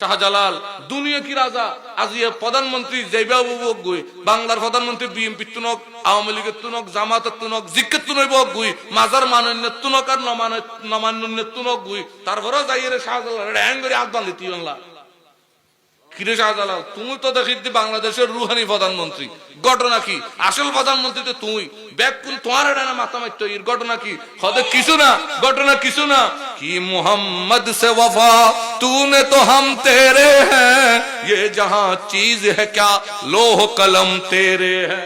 শাহজালাল দুনিয়া কি রাজা আজিয়া প্রধানমন্ত্রী জয়বাবু গুই বাংলার প্রধানমন্ত্রী বিএনপি তুনক আওয়ামী লীগের তুনক জামাতের তুনক জিক্কের তুনইব গুই মাজার মানন্যের তুনক আর নমান্যের তুনক গুই তারপরে যাইয়ে শাহজালাল হ্যাং করে হাত বাঁধি তিনলা কিরে শাহজালাল তুমি তো দেখি বাংলাদেশের রুহানি প্রধানমন্ত্রী ঘটনা কি আসল প্রধানমন্ত্রী তো তুই ব্যাগ কোন তোমার ডানা মাথা মারতো এর ঘটনা কি হদে কিছু না ঘটনা কিছু না কি মোহাম্মদ সে ওয়ফা तूने तो हम तेरे हैं ये जहां चीज है क्या लोह कलम तेरे है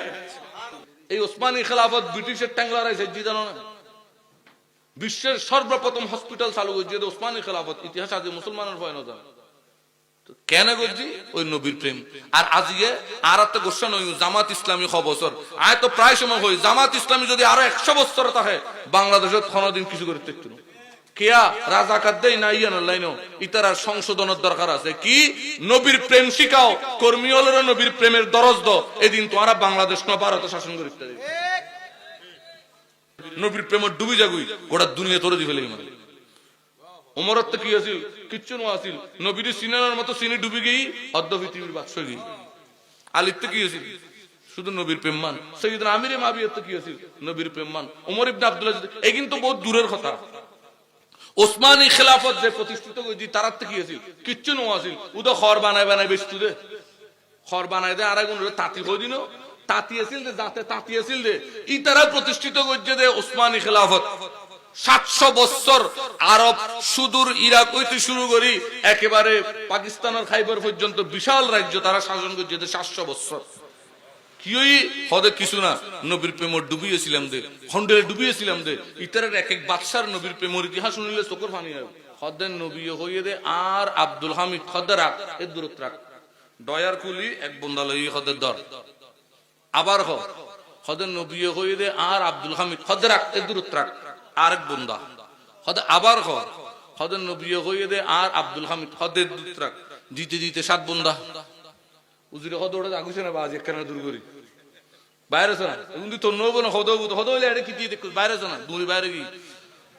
এই ওসমানী খেলাফত ব্রিটিশের ট্যাংলার আছে জানো না বিশ্বের সর্বপ্রথম হসপিটাল চালু হয়েছে ওসমানী খেলাফত ইতিহাস আজ মুসলমানের ভয় না জানে কেন করছি ওই নবীর প্রেম আর আজকে আর একটা গোসা নই জামাত ইসলামী বছর আয় তো প্রায় সময় হই জামাত ইসলামী যদি আরো 100 বছর থাকে বাংলাদেশে কোনদিন কিছু করে দেখতো না কেয়া রাজাকার দেই না ইয়ান লাইনো ইতারা সংশোধনের দরকার আছে কি নবীর প্রেম শিখাও কর্মী হলের নবীর প্রেমের দরজ দাও এদিন তোমরা বাংলাদেশ না ভারত শাসন করতে ঠিক নবীর প্রেম ডুবি যাগুই গোটা দুনিয়া তোরে দি ফেলে মানে ওমরত তো কি আছিল কিচ্ছু না আছিল নবীর সিনার মতো সিনে ডুবি গই অর্ধ পৃথিবীর বাদশা গই আলীর তো কি আছিল শুধু নবীর প্রেম মান সাইয়েদনা আমিরে মাবিয়াত তো কি আছিল নবীর প্রেম মান ওমর ইবনে আব্দুল্লাহ এই কিন্তু বহুত দূরের কথা ওসমানী খেলাফত যে প্রতিষ্ঠিত হয়েছে তারা তো কি আছিল কিচ্ছু না আছিল উদা খড় বানায় বানায় বেচতু দে খড় বানায় দে আর একজন তাঁতি হয়ে দিন তাঁতি আছিল যে যাতে তাঁতি আছিল যে ই তারা প্রতিষ্ঠিত হয়েছে যে ওসমানী খেলাফত 700 বছর আরব সুদূর ইরাক হইতে শুরু করি একেবারে পাকিস্তানের খাইবার পর্যন্ত বিশাল রাজ্য তারা শাসন করছে 700 বছর কি হদে কিছু না নবীর প্রেম ডুবিয়েছিলাম দে খন্ডে ডুবিয়েছিলাম দে ইতারের এক এক বাদশার নবীর প্রেমের ইতিহাস শুনলে চোখের পানি হয় হদের নবী হইয়ে দে আর আব্দুল হামিদ হদের রাখ এর দূরত রাখ দয়ার কুলি এক বন্দা লই হদের দর আবার হদের নবী হইয়ে দে আর আব্দুল হামিদ হদের রাখ এর দূরত রাখ আরেক বন্দা হদে আবার হদের নবী হইয়ে দে আর আব্দুল হামিদ হদের দূরত রাখ দিতে দিতে 7 বন্দা উজিরে হদ ওটা আগুছে না বাজ একখানা দূর করি বাইরে শোনা কিন্তু তোর নব না হদ হদ হইলে এটা কি দিয়ে দেখ বাইরে শোনা দূরে বাইরে কি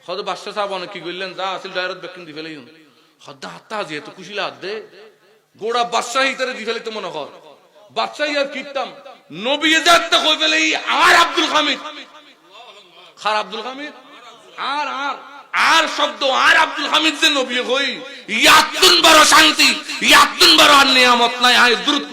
হদ বাদশা সাহেব অনেক কি করলেন যা আসিল ডাইরেক্ট বেকিন দি ফেলে হদ হাতটা যেহেতু খুশিলে হাত দে গোড়া বাদশাহী তারে দি ফেলে তো মনে কর বাদশাহী আর কিতাম নবী যাতে কই ফেলে আর আব্দুল হামিদ খার আব্দুল হামিদ আর আর আর শব্দ আর আব্দুল হামিদ যে নবী হই ইয়াতুন বড় শান্তি ইয়াতুন বড় নিয়ামত নাই আয় দ্রুত